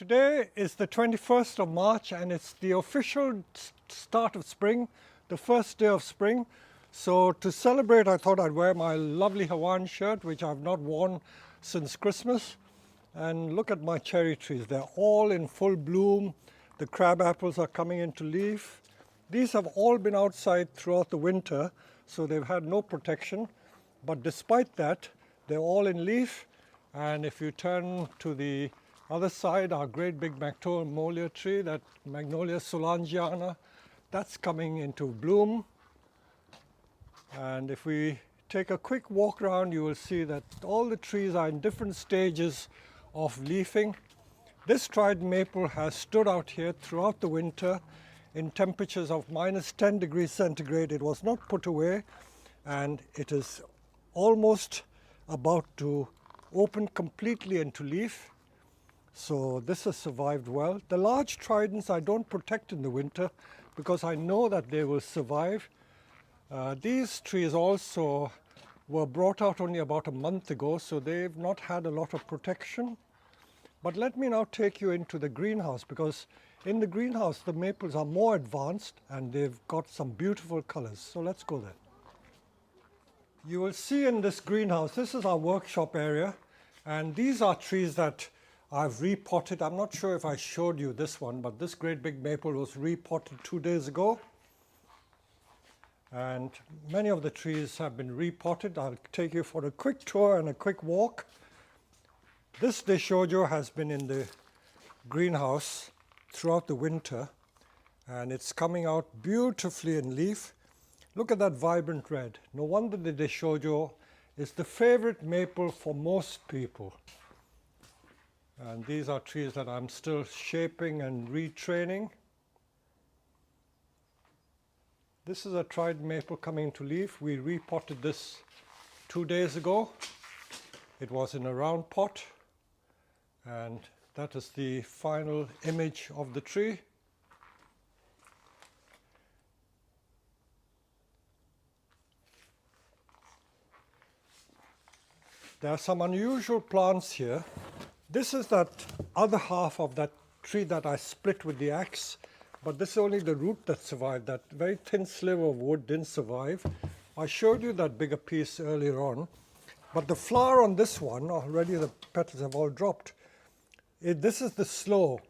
Today is the 21st of March and it's the official start of spring, the first day of spring. So to celebrate, I thought I'd wear my lovely Hawaiian shirt, which I've not worn since Christmas. And look at my cherry trees. They're all in full bloom. The crab apples are coming into leaf. These have all been outside throughout the winter, so they've had no protection. But despite that, they're all in leaf. And if you turn to the other side, our great big Magnolia tree, that Magnolia solangiana, that's coming into bloom. And if we take a quick walk around, you will see that all the trees are in different stages of leafing. This Trident maple has stood out here throughout the winter in temperatures of minus 10 degrees centigrade. It was not put away, and it is almost about to open completely into leaf. So this has survived well. The large tridents I don't protect in the winter because I know that they will survive. These trees also were brought out only about a month ago, so they've not had a lot of protection. But let me now take you into the greenhouse, because in the greenhouse the maples are more advanced and they've got some beautiful colors. So let's go there. You will see in this greenhouse, this is our workshop area, and these are trees that I've repotted. I'm not sure if I showed you this one, but this great big maple was repotted 2 days ago. And many of the trees have been repotted. I'll take you for a quick tour and a quick walk. This Deshojo has been in the greenhouse throughout the winter, and it's coming out beautifully in leaf. Look at that vibrant red. No wonder the Deshojo is the favorite maple for most people. And these are trees that I'm still shaping and retraining. This is a Trident maple coming to leaf. We repotted this 2 days ago. It was in a round pot, and that is the final image of the tree. There are some unusual plants here. This is that other half of that tree that I split with the axe, but this is only the root that survived. That very thin sliver of wood didn't survive. I showed you that bigger piece earlier on, but the flower on this one, already the petals have all dropped. This is the slow,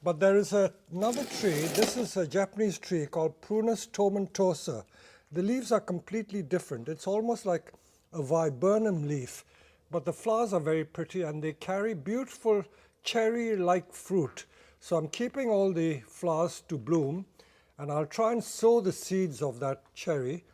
but there is another tree. This is a Japanese tree called Prunus, Tomen, Tosa. The leaves are completely different. It's almost like a viburnum leaf, but the flowers are very pretty and they carry beautiful cherry-like fruit. So I'm keeping all the flowers to bloom, and I'll try and sow the seeds of that cherry,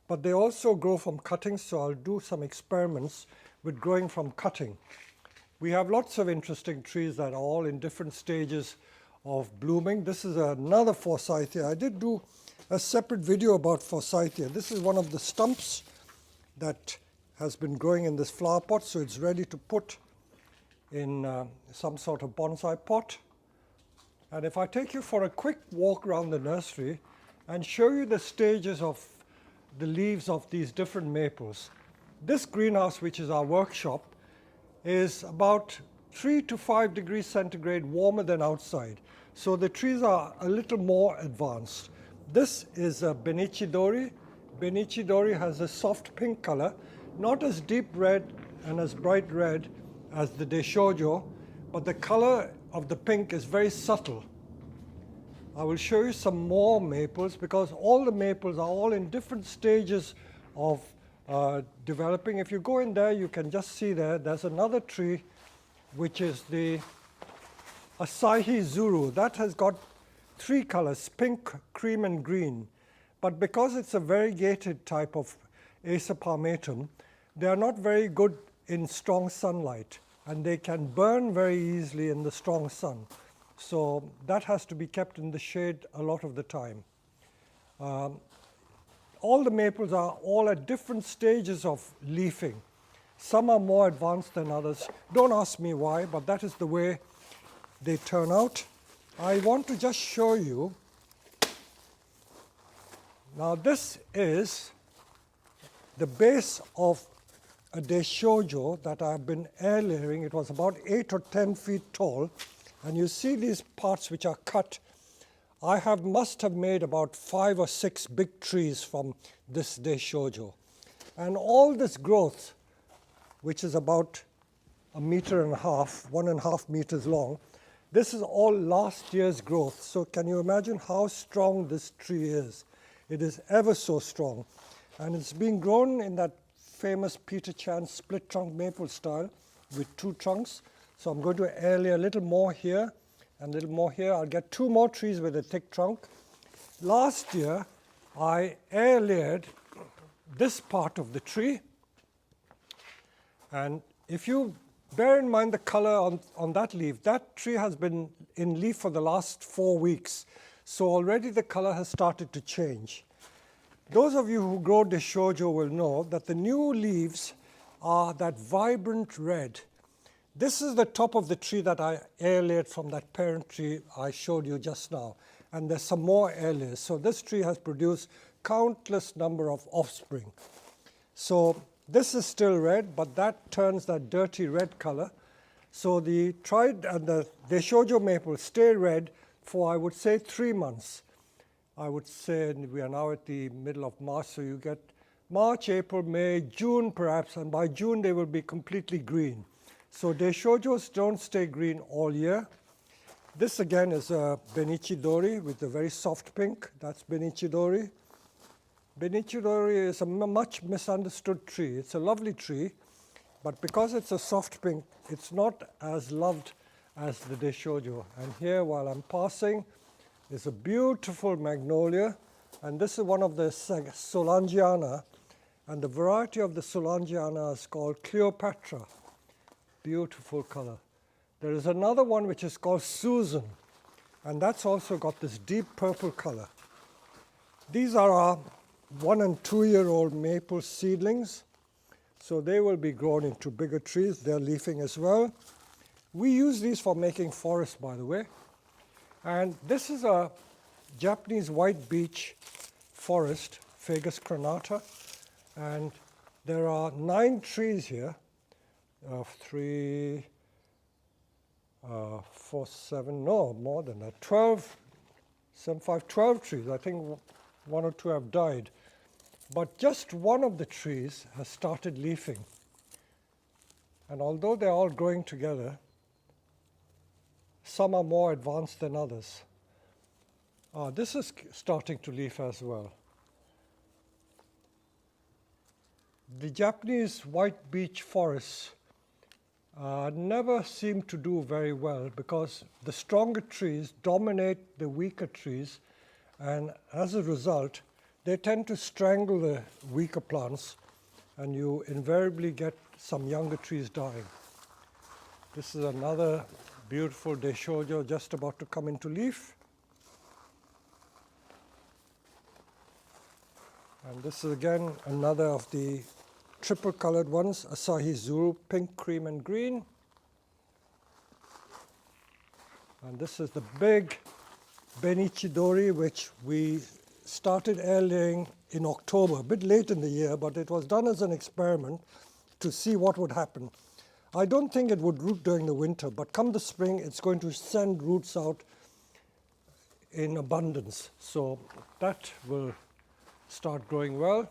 but they also grow from cuttings, so I'll do some experiments with growing from cutting. We have lots of interesting trees that are all in different stages of blooming. This is another forsythia. I did do a separate video about forsythia. This is one of the stumps that has been growing in this flower pot, so it's ready to put in some sort of bonsai pot. And if I take you for a quick walk around the nursery and show you the stages of the leaves of these different maples. This greenhouse, which is our workshop, is about 3 to 5 degrees centigrade warmer than outside. So the trees are a little more advanced. This is a Benichidori. Benichidori has a soft pink color, not as deep red and as bright red as the Deshojo, but the color of the pink is very subtle. I will show you some more maples because all the maples are all in different stages of developing. If you go in there, you can just see there's another tree which is the Asahi Zuru. That has got 3 colors, pink, cream and green. But because it's a variegated type of Acer palmatum, they are not very good in strong sunlight, and they can burn very easily in the strong sun. So that has to be kept in the shade a lot of the time. All the maples are all at different stages of leafing. Some are more advanced than others. Don't ask me why, but that is the way they turn out. I want to just show you. Now this is the base of a Deshojo that I've been air layering. It was about 8 or 10 feet tall, And you see these parts which are cut. I must have made about 5 or 6 big trees from this Deishojo. And all this growth, which is about 1.5 meters, 1.5 meters long, this is all last year's growth. So can you imagine how strong this tree is? It is ever so strong. And it's being grown in that famous Peter Chan split trunk maple style with 2 trunks. So I'm going to air lay a little more here and a little more here. I'll get 2 more trees with a thick trunk. Last year, I air layered this part of the tree. And if you bear in mind the color on that leaf, that tree has been in leaf for the last 4 weeks. So already the color has started to change. Those of you who grow Deishojo will know that the new leaves are that vibrant red. This is the top of the tree that I air layered from that parent tree I showed you just now. And there's some more air layers. So this tree has produced countless number of offspring. So this is still red, but that turns that dirty red color. So the Trident and the Deishojo maple stay red for, I would say, 3 months. I would say we are now at the middle of March, so you get March, April, May, June perhaps, and by June they will be completely green. So Deishojos don't stay green all year. This again is a Benichidori with a very soft pink. That's Benichidori. Benichidori is a much misunderstood tree. It's a lovely tree, but because it's a soft pink, it's not as loved as the Deishojo. And here, while I'm passing, is a beautiful Magnolia, and this is one of the Solangiana, and the variety of the Solangiana is called Cleopatra. Beautiful color. There is another one which is called Susan, and that's also got this deep purple color. These are our 1- and 2-year-old maple seedlings, so they will be grown into bigger trees. They're leafing as well. We use these for making forests, by the way. And this is a Japanese white beech forest, Fagus crenata, and there are 9 trees here, 3, 4, 7, no, more than that, 12, 7, 5, 12 trees. I think 1 or 2 have died. But just one of the trees has started leafing. And although they're all growing together, some are more advanced than others. This is starting to leaf as well. The Japanese white beech forests never seem to do very well because the stronger trees dominate the weaker trees, and as a result, they tend to strangle the weaker plants, and you invariably get some younger trees dying. This is another beautiful Deishojo just about to come into leaf. And this is again another of the triple colored ones, Asahi Zuru, pink, cream, and green. And this is the big Benichidori, which we started air laying in October, a bit late in the year, but it was done as an experiment to see what would happen. I don't think it would root during the winter, but come the spring, it's going to send roots out in abundance. So that will start growing well.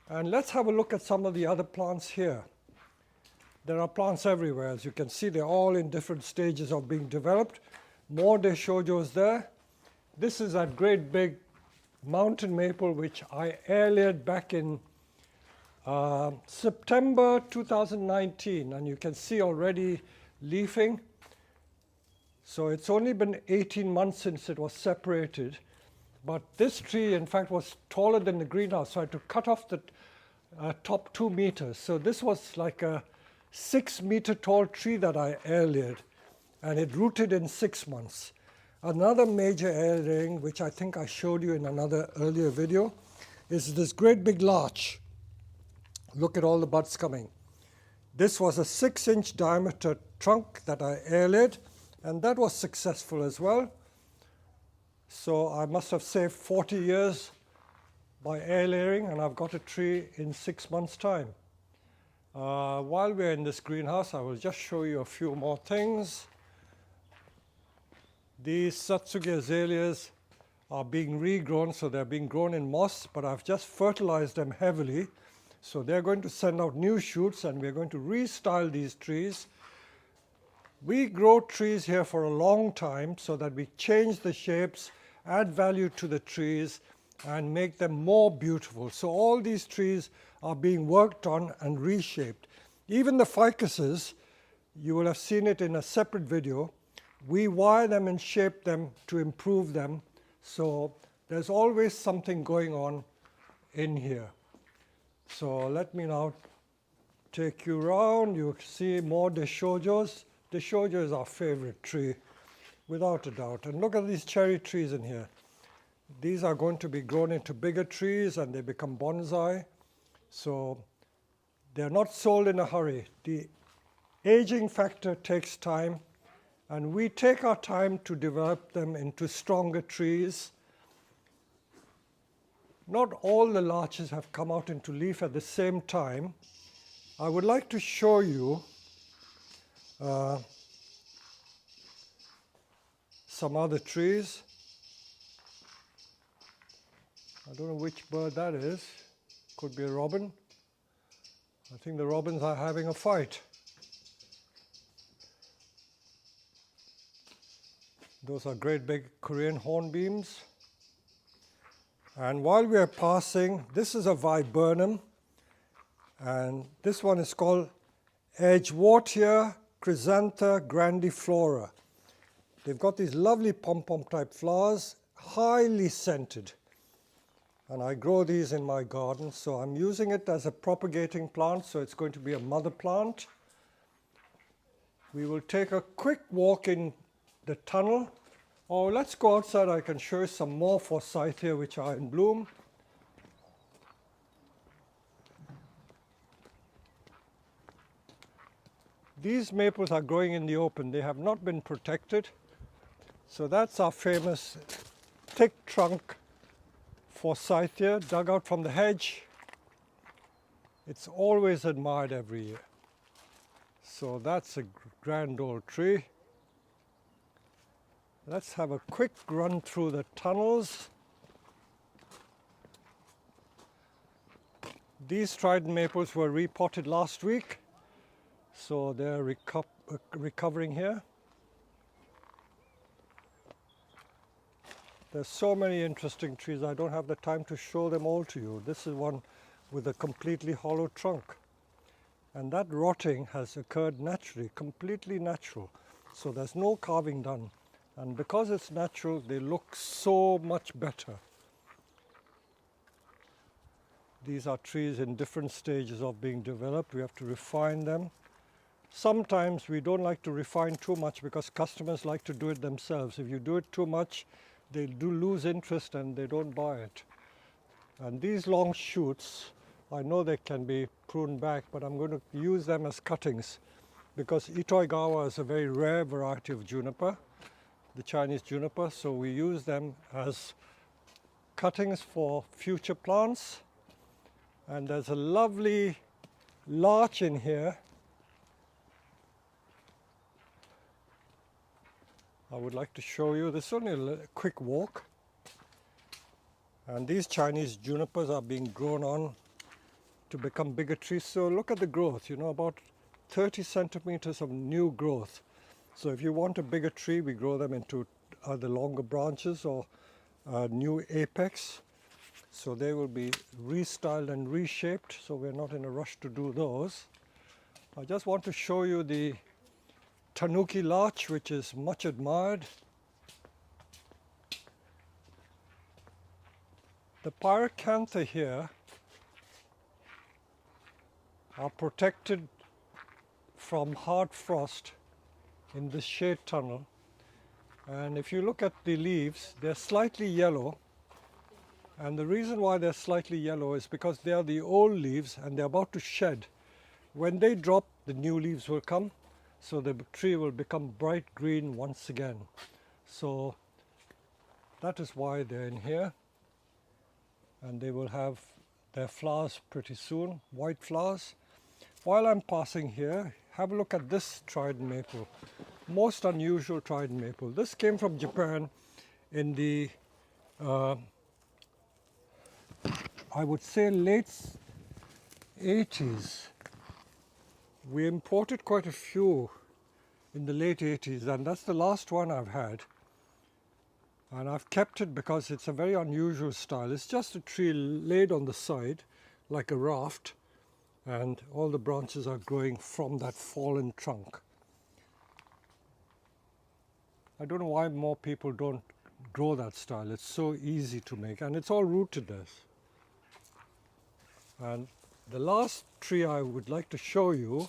And let's have a look at some of the other plants here. There are plants everywhere. As you can see, they're all in different stages of being developed. More Deishojos there. This is that great big mountain maple, which I air layered back in September 2019, and you can see already leafing. So it's only been 18 months since it was separated, but this tree in fact was taller than the greenhouse, so I had to cut off the top 2 meters. So this was like a 6-meter tall tree that I air layered, and it rooted in 6 months. Another major air layering, which I think I showed you in another earlier video, is this great big larch. Look at all the buds coming. This was a 6-inch diameter trunk that I air laid, and that was successful as well. So I must have saved 40 years by air layering, and I've got a tree in 6 months' time. While we're in this greenhouse, I will just show you a few more things. These Satsuki Azaleas are being regrown, so they're being grown in moss, but I've just fertilized them heavily. So they're going to send out new shoots, and we're going to restyle these trees. We grow trees here for a long time so that we change the shapes, add value to the trees, and make them more beautiful. So all these trees are being worked on and reshaped. Even the ficuses, you will have seen it in a separate video. We wire them and shape them to improve them. So there's always something going on in here. So let me now take you around. You see more Deshojos. Deshojo is our favorite tree, without a doubt. And look at these cherry trees in here. These are going to be grown into bigger trees and they become bonsai. So they're not sold in a hurry. The aging factor takes time, and we take our time to develop them into stronger trees. Not all the larches have come out into leaf at the same time. I would like to show you some other trees. I don't know which bird that is. Could be a robin. I think the robins are having a fight. Those are great big Korean hornbeams. And while we are passing, this is a Viburnum, and this one is called Edgeworthia Chrysantha grandiflora. They've got these lovely pom-pom type flowers, highly scented. And I grow these in my garden, so I'm using it as a propagating plant, so it's going to be a mother plant. We will take a quick walk in the tunnel. Or let's go outside, I can show you some more forsythia which are in bloom. These maples are growing in the open. They have not been protected. So that's our famous thick trunk forsythia dug out from the hedge. It's always admired every year. So that's a grand old tree. Let's have a quick run through the tunnels. These Trident Maples were repotted last week, so they're recovering here. There's so many interesting trees, I don't have the time to show them all to you. This is one with a completely hollow trunk. And that rotting has occurred naturally, completely natural. So there's no carving done. And because it's natural, they look so much better. These are trees in different stages of being developed. We have to refine them. Sometimes we don't like to refine too much because customers like to do it themselves. If you do it too much, they do lose interest and they don't buy it. And these long shoots, I know they can be pruned back, but I'm going to use them as cuttings because Itoigawa is a very rare variety of juniper, the Chinese juniper, so we use them as cuttings for future plants. And there's a lovely larch in here. I would like to show you. This is only a quick walk. And these Chinese junipers are being grown on to become bigger trees. So look at the growth, you know, about 30 centimeters of new growth. So if you want a bigger tree, we grow them into either longer branches or new apex. So they will be restyled and reshaped, so we're not in a rush to do those. I just want to show you the Tanuki Larch, which is much admired. The pyracantha here are protected from hard frost in the shade tunnel. And if you look at the leaves, they're slightly yellow. And the reason why they're slightly yellow is because they are the old leaves and they're about to shed. When they drop, the new leaves will come, so the tree will become bright green once again. So that is why they're in here. And they will have their flowers pretty soon, white flowers. While I'm passing here, have a look at this Trident maple. most unusual trident maple. This came from Japan in the, I would say, late 80s. We imported quite a few in the late 80s, and that's the last one I've had. And I've kept it because it's a very unusual style. It's just a tree laid on the side like a raft, and all the branches are growing from that fallen trunk. I don't know why more people don't grow that style. It's so easy to make, and it's all rooted as. And the last tree I would like to show you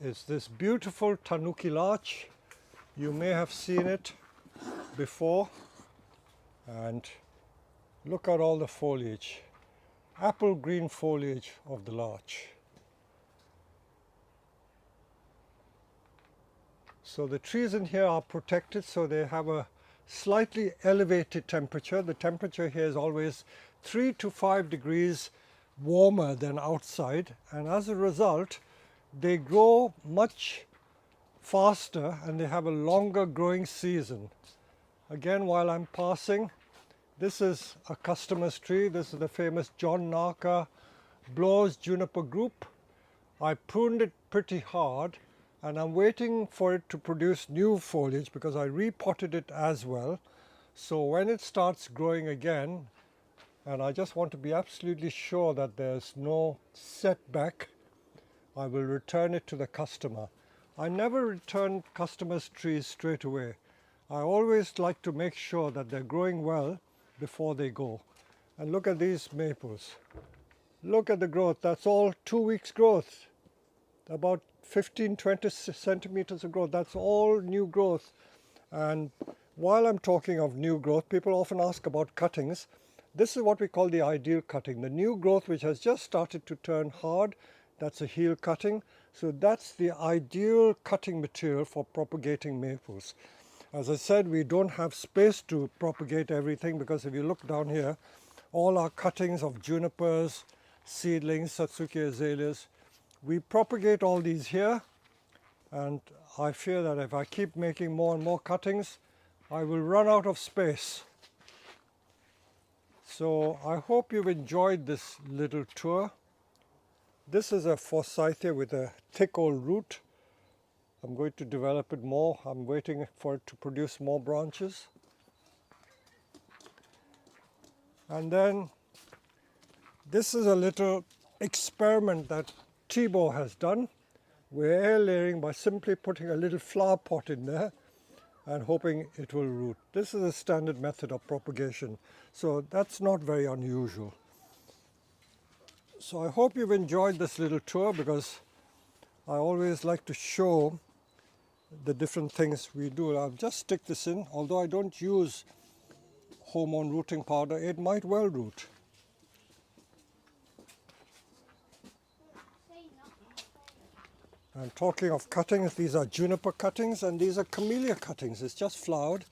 is this beautiful Tanuki Larch. You may have seen it before, and look at all the foliage, apple green foliage of the larch. So the trees in here are protected, so they have a slightly elevated temperature. The temperature here is always 3 to 5 degrees warmer than outside, and as a result they grow much faster and they have a longer growing season. Again, while I'm passing, this is a customer's tree. This is the famous John Naka Blows Juniper group. I pruned it pretty hard, and I'm waiting for it to produce new foliage because I repotted it as well. So when it starts growing again, and I just want to be absolutely sure that there's no setback, I will return it to the customer. I never return customers' trees straight away. I always like to make sure that they're growing well before they go. And look at these maples. Look at the growth. That's all 2 weeks growth. About 15-20 centimeters of growth. That's all new growth. And while I'm talking of new growth, people often ask about cuttings. This is what we call the ideal cutting. The new growth which has just started to turn hard, that's a heel cutting. So that's the ideal cutting material for propagating maples. As I said, we don't have space to propagate everything because if you look down here, all our cuttings of junipers, seedlings, Satsuki Azaleas, we propagate all these here, and I fear that if I keep making more and more cuttings, I will run out of space. So I hope you've enjoyed this little tour. This is a forsythia with a thick old root. I'm going to develop it more. I'm waiting for it to produce more branches. And then this is a little experiment that Thibaut has done. We're air layering by simply putting a little flower pot in there and hoping it will root. This is a standard method of propagation, so that's not very unusual. So I hope you've enjoyed this little tour because I always like to show the different things we do. I'll just stick this in, although I don't use hormone rooting powder, it might well root. And talking of cuttings, these are juniper cuttings and these are camellia cuttings. It's just flowered,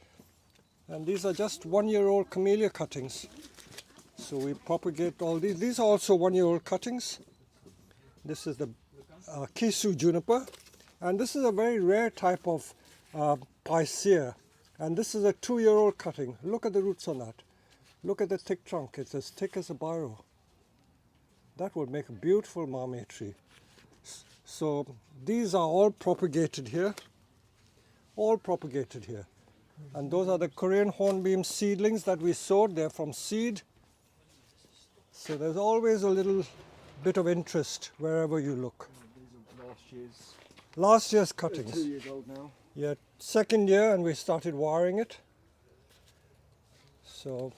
and these are just 1-year-old camellia cuttings. So we propagate all these. These are also 1-year-old cuttings. This is the Kisu Juniper, and this is a very rare type of Picea. And this is a 2-year-old cutting. Look at the roots on that. Look at the thick trunk. It's as thick as a biro. That would make a beautiful marmee tree. So these are all propagated here. All propagated here. And those are the Korean hornbeam seedlings that we sowed. They're from seed. So there's always a little bit of interest wherever you look. These are Last year's cuttings. 2 years old now. Yeah, second year, and we started wiring it. So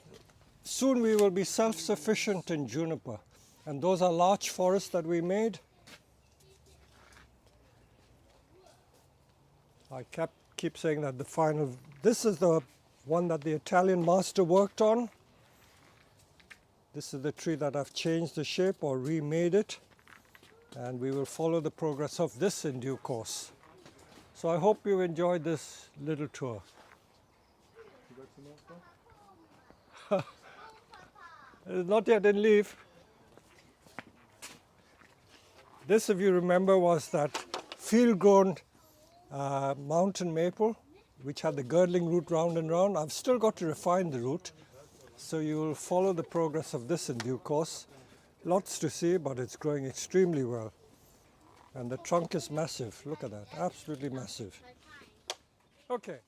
soon we will be self-sufficient in juniper. And those are larch forests that we made. I keep saying that the final, this is the one that the Italian master worked on. This is the tree that I've changed the shape or remade it, and we will follow the progress of this in due course. So I hope you enjoyed this little tour. It's not yet in leaf. This, if you remember, was that field-grown mountain maple, which had the girdling root round and round. I've still got to refine the root, so you will follow the progress of this in due course. Lots to see, but it's growing extremely well. And the trunk is massive. Look at that, absolutely massive. Okay.